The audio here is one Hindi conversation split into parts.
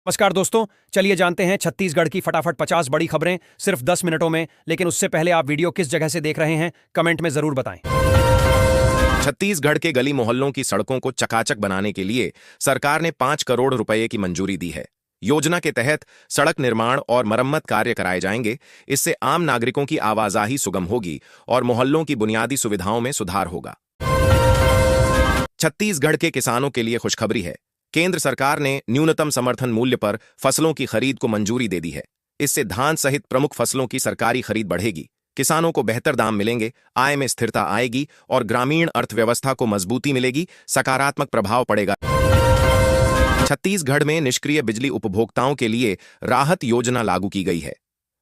नमस्कार दोस्तों, चलिए जानते हैं छत्तीसगढ़ की फटाफट 50 बड़ी खबरें सिर्फ 10 मिनटों में। लेकिन उससे पहले आप वीडियो किस जगह से देख रहे हैं, कमेंट में जरूर बताएं। छत्तीसगढ़ के गली मोहल्लों की सड़कों को चकाचक बनाने के लिए सरकार ने 5 करोड़ रुपए की मंजूरी दी है। योजना के तहत सड़क निर्माण और मरम्मत कार्य कराए जाएंगे। इससे आम नागरिकों की आवाजाही सुगम होगी और मोहल्लों की बुनियादी सुविधाओं में सुधार होगा। छत्तीसगढ़ के किसानों के लिए खुशखबरी है। केंद्र सरकार ने न्यूनतम समर्थन मूल्य पर फसलों की खरीद को मंजूरी दे दी है। इससे धान सहित प्रमुख फसलों की सरकारी खरीद बढ़ेगी, किसानों को बेहतर दाम मिलेंगे, आय में स्थिरता आएगी और ग्रामीण अर्थव्यवस्था को मजबूती मिलेगी। सकारात्मक प्रभाव पड़ेगा। छत्तीसगढ़ में निष्क्रिय बिजली उपभोक्ताओं के लिए राहत योजना लागू की गई है।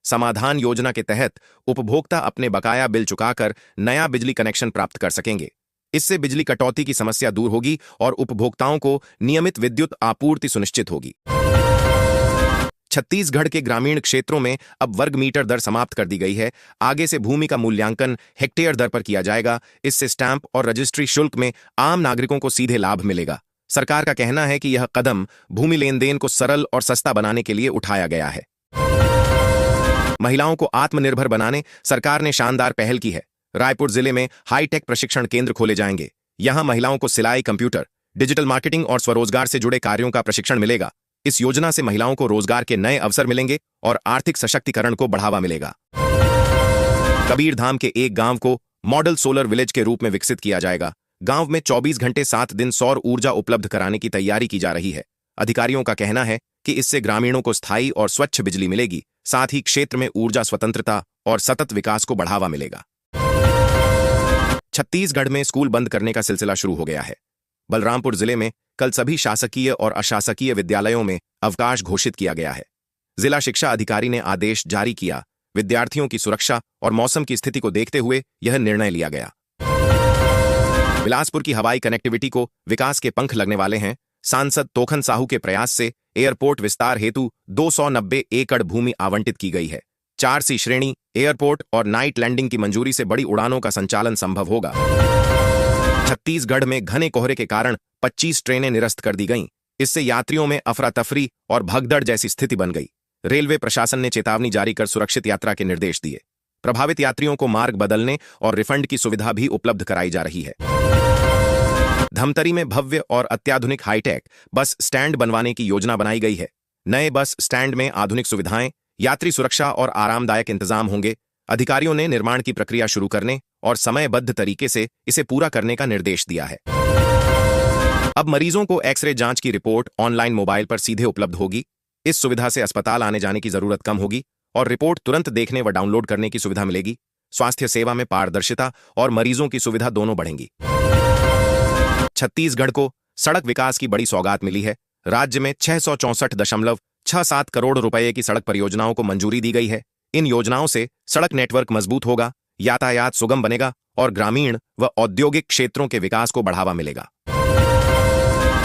समाधान योजना के तहत उपभोक्ता अपने बकाया बिल चुकाकर नया बिजली कनेक्शन प्राप्त कर सकेंगे। इससे बिजली कटौती की समस्या दूर होगी और उपभोक्ताओं को नियमित विद्युत आपूर्ति सुनिश्चित होगी। छत्तीसगढ़ के ग्रामीण क्षेत्रों में अब वर्ग मीटर दर समाप्त कर दी गई है। आगे से भूमि का मूल्यांकन हेक्टेयर दर पर किया जाएगा। इससे स्टैंप और रजिस्ट्री शुल्क में आम नागरिकों को सीधे लाभ मिलेगा। सरकार का कहना है कि यह कदम भूमि लेन देन को सरल और सस्ता बनाने के लिए उठाया गया है। महिलाओं को आत्मनिर्भर बनाने सरकार ने शानदार पहल की है। रायपुर जिले में हाईटेक प्रशिक्षण केंद्र खोले जाएंगे। यहां महिलाओं को सिलाई, कंप्यूटर, डिजिटल मार्केटिंग और स्वरोजगार से जुड़े कार्यों का प्रशिक्षण मिलेगा। इस योजना से महिलाओं को रोजगार के नए अवसर मिलेंगे और आर्थिक सशक्तिकरण को बढ़ावा मिलेगा। कबीरधाम के एक गांव को मॉडल सोलर विलेज के रूप में विकसित किया जाएगा। गांव में 24 घंटे 7 दिन सौर ऊर्जा उपलब्ध कराने की तैयारी की जा रही है। अधिकारियों का कहना है कि इससे ग्रामीणों को स्थायी और स्वच्छ बिजली मिलेगी, साथ ही क्षेत्र में ऊर्जा स्वतंत्रता और सतत विकास को बढ़ावा मिलेगा। छत्तीसगढ़ में स्कूल बंद करने का सिलसिला शुरू हो गया है। बलरामपुर जिले में कल सभी शासकीय और अशासकीय विद्यालयों में अवकाश घोषित किया गया है। जिला शिक्षा अधिकारी ने आदेश जारी किया। विद्यार्थियों की सुरक्षा और मौसम की स्थिति को देखते हुए यह निर्णय लिया गया। बिलासपुर की हवाई कनेक्टिविटी को विकास के पंख लगने वाले हैं। सांसद तोखन साहू के प्रयास से एयरपोर्ट विस्तार हेतु 290 एकड़ भूमि आवंटित की गई है। 4C श्रेणी एयरपोर्ट और नाइट लैंडिंग की मंजूरी से बड़ी उड़ानों का संचालन संभव होगा। छत्तीसगढ़ में घने कोहरे के कारण 25 ट्रेनें निरस्त कर दी गईं। इससे यात्रियों में अफरा तफरी और भगदड़ जैसी स्थिति बन गई। रेलवे प्रशासन ने चेतावनी जारी कर सुरक्षित यात्रा के निर्देश दिए। प्रभावित यात्रियों को मार्ग बदलने और रिफंड की सुविधा भी उपलब्ध कराई जा रही है। धमतरी में भव्य और अत्याधुनिक हाईटेक बस स्टैंड बनवाने की योजना बनाई गई है। नए बस स्टैंड में आधुनिक सुविधाएं, यात्री सुरक्षा और आरामदायक इंतजाम होंगे। अधिकारियों ने निर्माण की प्रक्रिया शुरू करने और समयबद्ध तरीके से इसे पूरा करने का निर्देश दिया है। अब मरीजों को एक्सरे जांच की रिपोर्ट ऑनलाइन मोबाइल पर सीधे उपलब्ध होगी। इस सुविधा से अस्पताल आने जाने की जरूरत कम होगी और रिपोर्ट तुरंत देखने व डाउनलोड करने की सुविधा मिलेगी। स्वास्थ्य सेवा में पारदर्शिता और मरीजों की सुविधा दोनों बढ़ेंगी। छत्तीसगढ़ को सड़क विकास की बड़ी सौगात मिली है। राज्य में 664.67 करोड़ रुपए की सड़क परियोजनाओं को मंजूरी दी गई है। इन योजनाओं से सड़क नेटवर्क मजबूत होगा, यातायात सुगम बनेगा और ग्रामीण व औद्योगिक क्षेत्रों के विकास को बढ़ावा मिलेगा।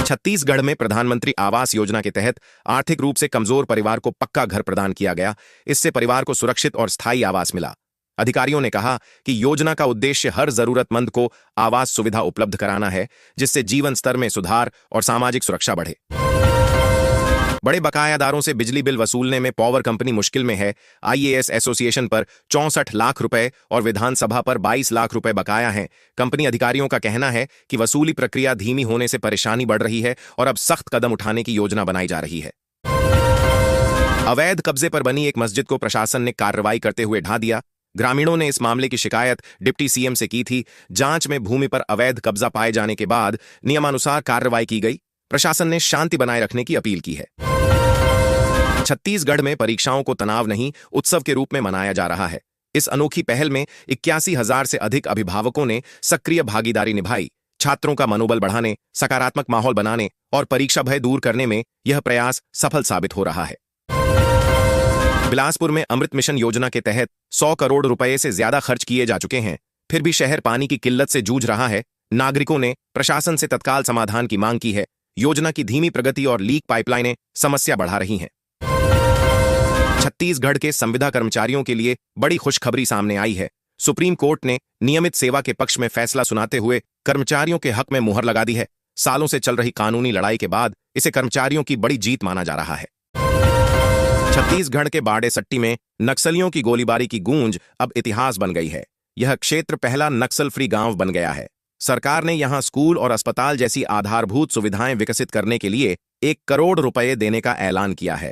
छत्तीसगढ़ में प्रधानमंत्री आवास योजना के तहत आर्थिक रूप से कमजोर परिवार को पक्का घर प्रदान किया गया। इससे परिवार को सुरक्षित और स्थायी आवास मिला। अधिकारियों ने कहा कि योजना का उद्देश्य हर जरूरतमंद को आवास सुविधा उपलब्ध कराना है, जिससे जीवन स्तर में सुधार और सामाजिक सुरक्षा बढ़े। बड़े बकायादारों से बिजली बिल वसूलने में पावर कंपनी मुश्किल में है। आईएएस एसोसिएशन पर 64 लाख रुपए और विधानसभा पर 22 लाख रुपए बकाया हैं। कंपनी अधिकारियों का कहना है कि वसूली प्रक्रिया धीमी होने से परेशानी बढ़ रही है और अब सख्त कदम उठाने की योजना बनाई जा रही है। अवैध कब्जे पर बनी एक मस्जिद को प्रशासन ने कार्रवाई करते हुए ढा दिया। ग्रामीणों ने इस मामले की शिकायत डिप्टी सीएम से की थी। जांच में भूमि पर अवैध कब्जा पाए जाने के बाद नियमानुसार कार्रवाई की गई। प्रशासन ने शांति बनाए रखने की अपील की है। छत्तीसगढ़ में परीक्षाओं को तनाव नहीं, उत्सव के रूप में मनाया जा रहा है। इस अनोखी पहल में 81,000 से अधिक अभिभावकों ने सक्रिय भागीदारी निभाई। छात्रों का मनोबल बढ़ाने, सकारात्मक माहौल बनाने और परीक्षा भय दूर करने में यह प्रयास सफल साबित हो रहा है। बिलासपुर में अमृत मिशन योजना के तहत 100 करोड़ रुपए से ज्यादा खर्च किए जा चुके हैं। फिर भी शहर पानी की किल्लत से जूझ रहा है। नागरिकों ने प्रशासन से तत्काल समाधान की मांग की है। योजना की धीमी प्रगति और लीक पाइपलाइनें समस्या बढ़ा रही हैं। छत्तीसगढ़ के संविदा कर्मचारियों के लिए बड़ी खुशखबरी सामने आई है। सुप्रीम कोर्ट ने नियमित सेवा के पक्ष में फैसला सुनाते हुए कर्मचारियों के हक में मुहर लगा दी है। सालों से चल रही कानूनी लड़ाई के बाद इसे कर्मचारियों की बड़ी जीत माना जा रहा है। छत्तीसगढ़ के बाड़ेसट्टी में नक्सलियों की गोलीबारी की गूंज अब इतिहास बन गई है। यह क्षेत्र पहला नक्सल फ्री गांव बन गया है। सरकार ने यहां स्कूल और अस्पताल जैसी आधारभूत सुविधाएं विकसित करने के लिए 1 करोड़ रुपए देने का ऐलान किया है।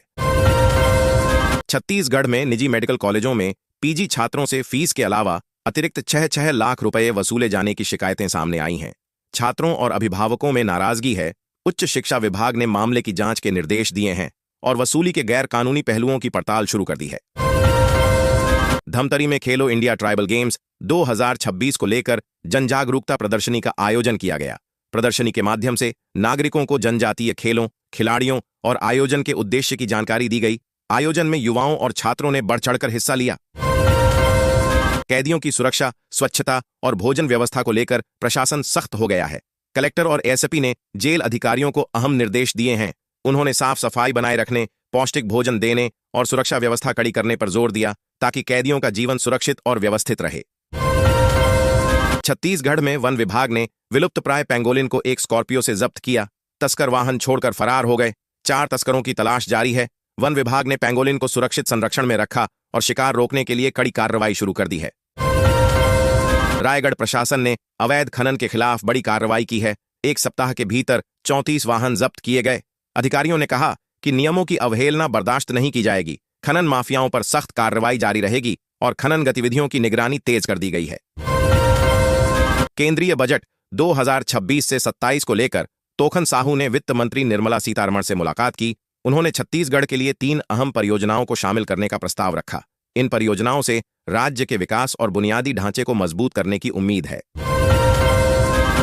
छत्तीसगढ़ में निजी मेडिकल कॉलेजों में पीजी छात्रों से फीस के अलावा अतिरिक्त 6 लाख रुपए वसूले जाने की शिकायतें सामने आई हैं। छात्रों और अभिभावकों में नाराजगी है। उच्च शिक्षा विभाग ने मामले की जांच के निर्देश दिए हैं और वसूली के गैर कानूनी पहलुओं की पड़ताल शुरू कर दी है। धमतरी में खेलो इंडिया ट्राइबल गेम्स 2026 को लेकर जनजागरूकता प्रदर्शनी का आयोजन किया गया। प्रदर्शनी के माध्यम से नागरिकों को जनजातीय खेलों, खिलाड़ियों और आयोजन के उद्देश्य की जानकारी दी गई। आयोजन में युवाओं और छात्रों ने बढ़ चढ़कर हिस्सा लिया। कैदियों की सुरक्षा, स्वच्छता और भोजन व्यवस्था को लेकर प्रशासन सख्त हो गया है। कलेक्टर और एसपी ने जेल अधिकारियों को अहम निर्देश दिए हैं। उन्होंने साफ सफाई बनाए रखने, पौष्टिक भोजन देने और सुरक्षा व्यवस्था कड़ी करने पर जोर दिया ताकि कैदियों का जीवन सुरक्षित और व्यवस्थित रहे। छत्तीसगढ़ में वन विभाग ने विलुप्तप्राय पेंगोलिन को एक स्कॉर्पियो से जब्त किया। तस्कर वाहन छोड़कर फरार हो गए। 4 तस्करों की तलाश जारी है। वन विभाग ने पेंगोलिन को सुरक्षित संरक्षण में रखा और शिकार रोकने के लिए कड़ी कार्रवाई शुरू कर दी है। रायगढ़ प्रशासन ने अवैध खनन के खिलाफ बड़ी कार्रवाई की है। 1 सप्ताह के भीतर 34 वाहन जब्त किए गए। अधिकारियों ने कहा कि नियमों की अवहेलना बर्दाश्त नहीं की जाएगी। खनन माफियाओं पर सख्त कार्रवाई जारी रहेगी और खनन गतिविधियों की निगरानी तेज कर दी गई है। केंद्रीय बजट 2026 से 27 को लेकर तोखन साहू ने वित्त मंत्री निर्मला सीतारमण से मुलाकात की। उन्होंने छत्तीसगढ़ के लिए 3 अहम परियोजनाओं को शामिल करने का प्रस्ताव रखा। इन परियोजनाओं से राज्य के विकास और बुनियादी ढांचे को मजबूत करने की उम्मीद है।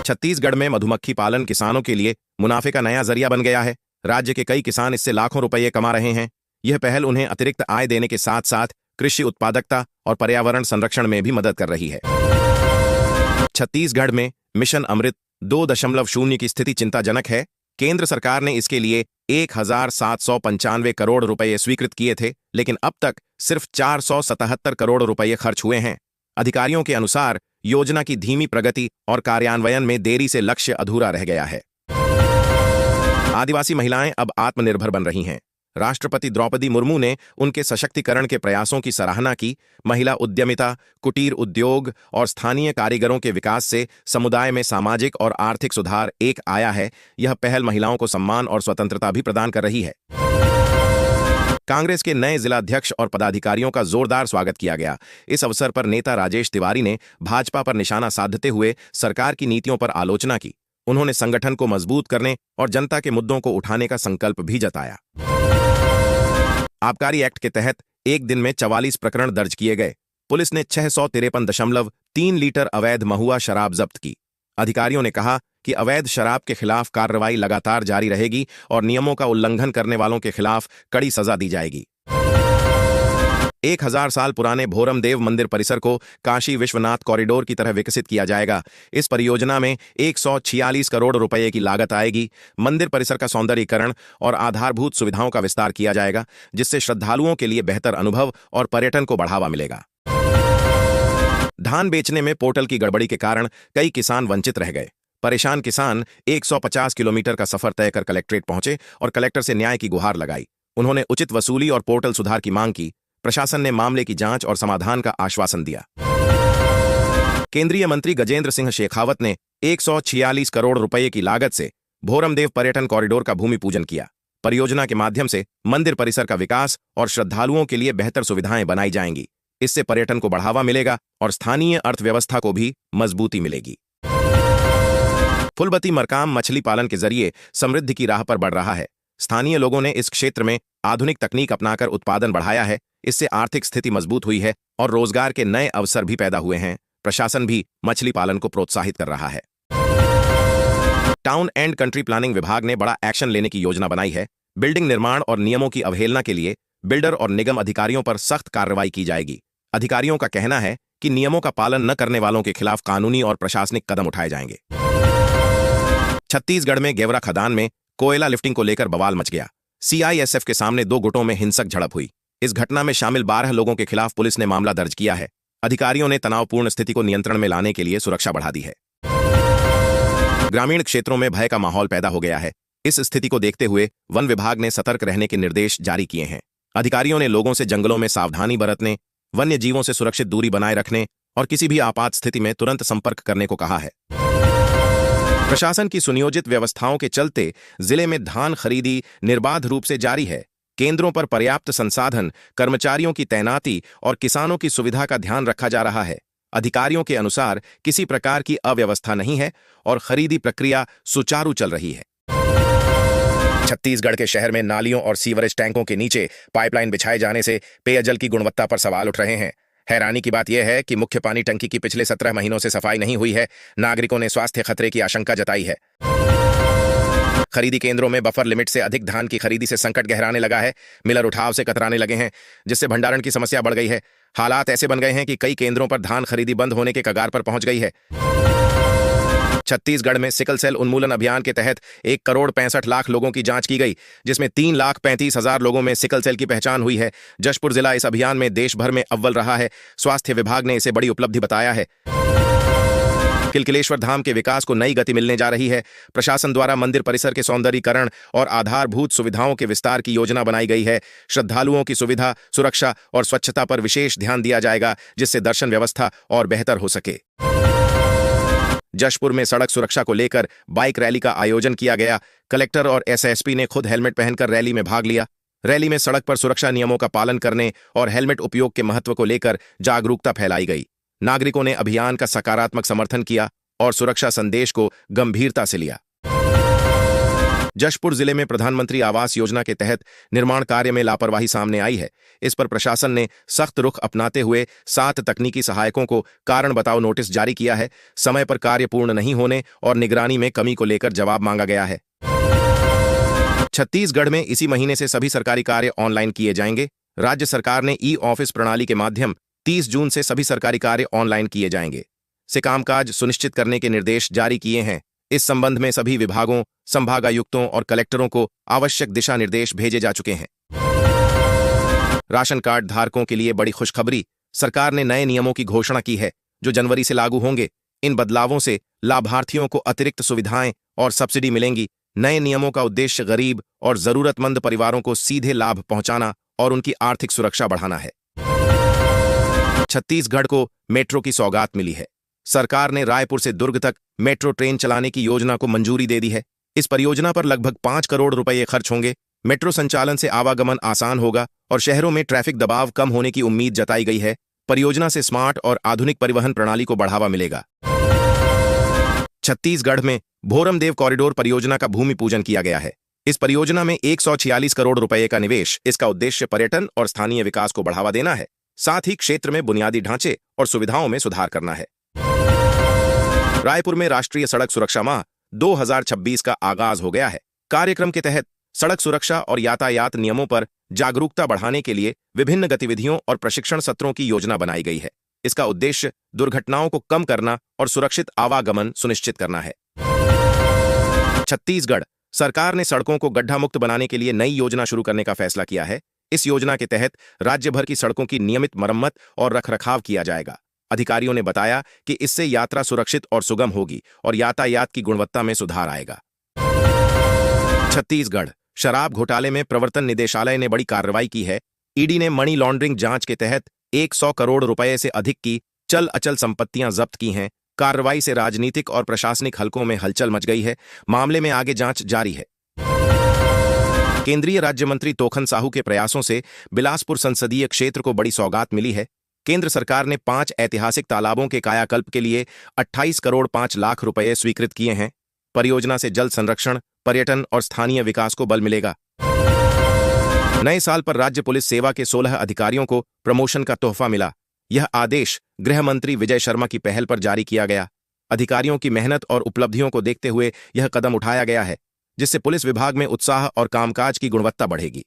छत्तीसगढ़ में मधुमक्खी पालन किसानों के लिए मुनाफे का नया जरिया बन गया है। राज्य के कई किसान इससे लाखों रुपये कमा रहे हैं। यह पहल उन्हें अतिरिक्त आय देने के साथ साथ कृषि उत्पादकता और पर्यावरण संरक्षण में भी मदद कर रही है। छत्तीसगढ़ में मिशन अमृत 2.0 की स्थिति चिंताजनक है। केंद्र सरकार ने इसके लिए 1795 करोड़ रुपए स्वीकृत किए थे, लेकिन अब तक सिर्फ 477 करोड़ रुपए खर्च हुए हैं। अधिकारियों के अनुसार योजना की धीमी प्रगति और कार्यान्वयन में देरी से लक्ष्य अधूरा रह गया है। आदिवासी महिलाएं अब आत्मनिर्भर बन रही हैं। राष्ट्रपति द्रौपदी मुर्मू ने उनके सशक्तिकरण के प्रयासों की सराहना की। महिला उद्यमिता, कुटीर उद्योग और स्थानीय कारीगरों के विकास से समुदाय में सामाजिक और आर्थिक सुधार एक आया है। यह पहल महिलाओं को सम्मान और स्वतंत्रता भी प्रदान कर रही है। कांग्रेस के नए जिलाध्यक्ष और पदाधिकारियों का जोरदार स्वागत किया गया। इस अवसर पर नेता राजेश तिवारी ने भाजपा पर निशाना साधते हुए सरकार की नीतियों पर आलोचना की। उन्होंने संगठन को मजबूत करने और जनता के मुद्दों को उठाने का संकल्प भी जताया। आबकारी एक्ट के तहत एक दिन में 44 प्रकरण दर्ज किए गए। पुलिस ने 653.3 लीटर अवैध महुआ शराब जब्त की। अधिकारियों ने कहा कि अवैध शराब के खिलाफ कार्रवाई लगातार जारी रहेगी और नियमों का उल्लंघन करने वालों के खिलाफ कड़ी सजा दी जाएगी। 1000 साल पुराने भोरमदेव मंदिर परिसर को काशी विश्वनाथ कॉरिडोर की तरह विकसित किया जाएगा। इस परियोजना में 146 करोड़ रुपए की लागत आएगी। मंदिर परिसर का सौंदर्यीकरण और आधारभूत सुविधाओं का विस्तार किया जाएगा, जिससे श्रद्धालुओं के लिए बेहतर अनुभव और पर्यटन को बढ़ावा मिलेगा। धान बेचने में पोर्टल की गड़बड़ी के कारण कई किसान वंचित रह गए। परेशान किसान 150 किलोमीटर का सफर तय कर कलेक्ट्रेट पहुंचे और कलेक्टर से न्याय की गुहार लगाई। उन्होंने उचित वसूली और पोर्टल सुधार की मांग की। प्रशासन ने मामले की जांच और समाधान का आश्वासन दिया। केंद्रीय मंत्री गजेंद्र सिंह शेखावत ने 146 करोड़ रुपए की लागत से भोरमदेव पर्यटन कॉरिडोर का भूमि पूजन किया। परियोजना के माध्यम से मंदिर परिसर का विकास और श्रद्धालुओं के लिए बेहतर सुविधाएं बनाई जाएंगी। इससे पर्यटन को बढ़ावा मिलेगा और स्थानीय अर्थव्यवस्था को भी मजबूती मिलेगी। फुलबती मरकाम मछली पालन के जरिए समृद्धि की राह पर बढ़ रहा है। स्थानीय लोगों ने इस क्षेत्र में आधुनिक तकनीक अपनाकर उत्पादन बढ़ाया है। इससे आर्थिक स्थिति मजबूत हुई है और रोजगार के नए अवसर भी पैदा हुए हैं। प्रशासन भी मछली पालन को प्रोत्साहित कर रहा है। टाउन एंड कंट्री प्लानिंग विभाग ने बड़ा एक्शन लेने की योजना बनाई है। बिल्डिंग निर्माण और नियमों की अवहेलना के लिए बिल्डर और निगम अधिकारियों पर सख्त कार्रवाई की जाएगी। अधिकारियों का कहना है कि नियमों का पालन न करने वालों के खिलाफ कानूनी और प्रशासनिक कदम उठाए जाएंगे। छत्तीसगढ़ में गेवरा खदान में कोयला लिफ्टिंग को लेकर बवाल मच गया। सीआईएसएफ के सामने 2 गुटों में हिंसक झड़प हुई। इस घटना में शामिल 12 लोगों के खिलाफ पुलिस ने मामला दर्ज किया है। अधिकारियों ने तनावपूर्ण स्थिति को नियंत्रण में लाने के लिए सुरक्षा बढ़ा दी है। ग्रामीण क्षेत्रों में भय का माहौल पैदा हो गया है। इस स्थिति को देखते हुए वन विभाग ने सतर्क रहने के निर्देश जारी किए हैं। अधिकारियों ने लोगों से जंगलों में सावधानी बरतने, वन्य जीवों से सुरक्षित दूरी बनाए रखने और किसी भी आपात स्थिति में तुरंत संपर्क करने को कहा है। प्रशासन की सुनियोजित व्यवस्थाओं के चलते जिले में धान खरीदी निर्बाध रूप से जारी है। केंद्रों पर पर्याप्त संसाधन, कर्मचारियों की तैनाती और किसानों की सुविधा का ध्यान रखा जा रहा है। अधिकारियों के अनुसार किसी प्रकार की अव्यवस्था नहीं है और खरीदी प्रक्रिया सुचारू चल रही है। छत्तीसगढ़ के शहर में नालियों और सीवरेज टैंकों के नीचे पाइपलाइन बिछाए जाने से पेयजल की गुणवत्ता पर सवाल उठ रहे हैं। हैरानी की बात यह है कि मुख्य पानी टंकी की पिछले 17 महीनों से सफाई नहीं हुई है। नागरिकों ने स्वास्थ्य खतरे की आशंका जताई है। खरीदी केंद्रों में बफर लिमिट से अधिक धान की खरीदी से संकट गहराने लगा है। मिलर उठाव से कतराने लगे हैं, जिससे भंडारण की समस्या बढ़ गई है। हालात ऐसे बन गए हैं कि कई केंद्रों पर धान खरीदी बंद होने के कगार पर पहुंच गई है। छत्तीसगढ़ में सिकल सेल उन्मूलन अभियान के तहत 1,65,00,000 लोगों की जांच की गई, जिसमें 3,35,000 लोगों में सिकल सेल की पहचान हुई है। जशपुर जिला इस अभियान में देश भर में अव्वल रहा है। स्वास्थ्य विभाग ने इसे बड़ी उपलब्धि बताया है। किलकिलेश्वर धाम के विकास को नई गति मिलने जा रही है। प्रशासन द्वारा मंदिर परिसर के सौंदर्यीकरण और आधारभूत सुविधाओं के विस्तार की योजना बनाई गई है। श्रद्धालुओं की सुविधा, सुरक्षा और स्वच्छता पर विशेष ध्यान दिया जाएगा, जिससे दर्शन व्यवस्था और बेहतर हो सके। जशपुर में सड़क सुरक्षा को लेकर बाइक रैली का आयोजन किया गया। कलेक्टर और एसएसपी ने खुद हेलमेट पहनकर रैली में भाग लिया। रैली में सड़क पर सुरक्षा नियमों का पालन करने और हेलमेट उपयोग के महत्व को लेकर जागरूकता फैलाई गई। नागरिकों ने अभियान का सकारात्मक समर्थन किया और सुरक्षा संदेश को गंभीरता से लिया। जशपुर जिले में प्रधानमंत्री आवास योजना के तहत निर्माण कार्य में लापरवाही सामने आई है। इस पर प्रशासन ने सख्त रुख अपनाते हुए 7 तकनीकी सहायकों को कारण बताओ नोटिस जारी किया है। समय पर कार्य पूर्ण नहीं होने और निगरानी में कमी को लेकर जवाब मांगा गया है। छत्तीसगढ़ में इसी महीने से सभी सरकारी कार्य ऑनलाइन किए जाएंगे। राज्य सरकार ने ई ऑफिस प्रणाली के माध्यम 30 जून से सभी सरकारी कार्य ऑनलाइन किए जाएंगे से कामकाज सुनिश्चित करने के निर्देश जारी किए हैं। इस संबंध में सभी विभागों, संभागायुक्तों और कलेक्टरों को आवश्यक दिशा निर्देश भेजे जा चुके हैं। राशन कार्ड धारकों के लिए बड़ी खुशखबरी, सरकार ने नए नियमों की घोषणा की है, जो जनवरी से लागू होंगे। इन बदलावों से लाभार्थियों को अतिरिक्त सुविधाएं और सब्सिडी मिलेंगी। नए नियमों का उद्देश्य गरीब और जरूरतमंद परिवारों को सीधे लाभ पहुंचाना और उनकी आर्थिक सुरक्षा बढ़ाना है। छत्तीसगढ़ को मेट्रो की सौगात मिली है। सरकार ने रायपुर से दुर्ग तक मेट्रो ट्रेन चलाने की योजना को मंजूरी दे दी है। इस परियोजना पर लगभग 5 करोड़ रुपए खर्च होंगे। मेट्रो संचालन से आवागमन आसान होगा और शहरों में ट्रैफिक दबाव कम होने की उम्मीद जताई गई है। परियोजना से स्मार्ट और आधुनिक परिवहन प्रणाली को बढ़ावा मिलेगा। छत्तीसगढ़ में भोरमदेव कॉरिडोर परियोजना का भूमि पूजन किया गया है। इस परियोजना में 146 करोड़ रुपए का निवेश। इसका उद्देश्य पर्यटन और स्थानीय विकास को बढ़ावा देना है, साथ ही क्षेत्र में बुनियादी ढांचे और सुविधाओं में सुधार करना है। रायपुर में राष्ट्रीय सड़क सुरक्षा माह 2026 का आगाज हो गया है। कार्यक्रम के तहत सड़क सुरक्षा और यातायात नियमों पर जागरूकता बढ़ाने के लिए विभिन्न गतिविधियों और प्रशिक्षण सत्रों की योजना बनाई गई है। इसका उद्देश्य दुर्घटनाओं को कम करना और सुरक्षित आवागमन सुनिश्चित करना है। छत्तीसगढ़ सरकार ने सड़कों को गड्ढा मुक्त बनाने के लिए नई योजना शुरू करने का फैसला किया है। इस योजना के तहत राज्य भर की सड़कों की नियमित मरम्मत और रखरखाव किया जाएगा। अधिकारियों ने बताया कि इससे यात्रा सुरक्षित और सुगम होगी और यातायात की गुणवत्ता में सुधार आएगा। छत्तीसगढ़ शराब घोटाले में प्रवर्तन निदेशालय ने बड़ी कार्रवाई की है। ईडी ने मनी लॉन्ड्रिंग जांच के तहत 100 करोड़ रुपए से अधिक की चल अचल संपत्तियां जब्त की हैं। कार्रवाई से राजनीतिक और प्रशासनिक हलकों में हलचल मच गई है। मामले में आगे जांच जारी है। केंद्रीय राज्य मंत्री तोखन साहू के प्रयासों से बिलासपुर संसदीय क्षेत्र को बड़ी सौगात मिली है। केंद्र सरकार ने 5 ऐतिहासिक तालाबों के कायाकल्प के लिए 28 करोड़ 5 लाख रुपए स्वीकृत किए हैं। परियोजना से जल संरक्षण, पर्यटन और स्थानीय विकास को बल मिलेगा। नए साल पर राज्य पुलिस सेवा के 16 अधिकारियों को प्रमोशन का तोहफा मिला। यह आदेश गृह मंत्री विजय शर्मा की पहल पर जारी किया गया। अधिकारियों की मेहनत और उपलब्धियों को देखते हुए यह कदम उठाया गया है, जिससे पुलिस विभाग में उत्साह और कामकाज की गुणवत्ता बढ़ेगी।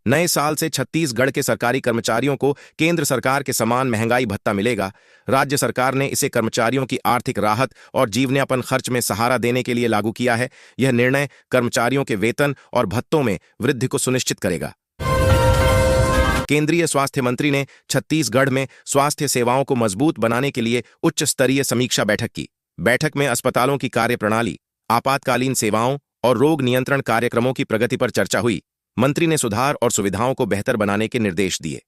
नए साल से छत्तीसगढ़ के सरकारी कर्मचारियों को केंद्र सरकार के समान महंगाई भत्ता मिलेगा। राज्य सरकार ने इसे कर्मचारियों की आर्थिक राहत और जीवनयापन खर्च में सहारा देने के लिए लागू किया है। यह निर्णय कर्मचारियों के वेतन और भत्तों में वृद्धि को सुनिश्चित करेगा। केंद्रीय स्वास्थ्य मंत्री ने छत्तीसगढ़ में स्वास्थ्य सेवाओं को मजबूत बनाने के लिए उच्च स्तरीय समीक्षा बैठक की। बैठक में अस्पतालों की कार्यप्रणाली, आपातकालीन सेवाओं और रोग नियंत्रण कार्यक्रमों की प्रगति पर चर्चा हुई। मंत्री ने सुधार और सुविधाओं को बेहतर बनाने के निर्देश दिए।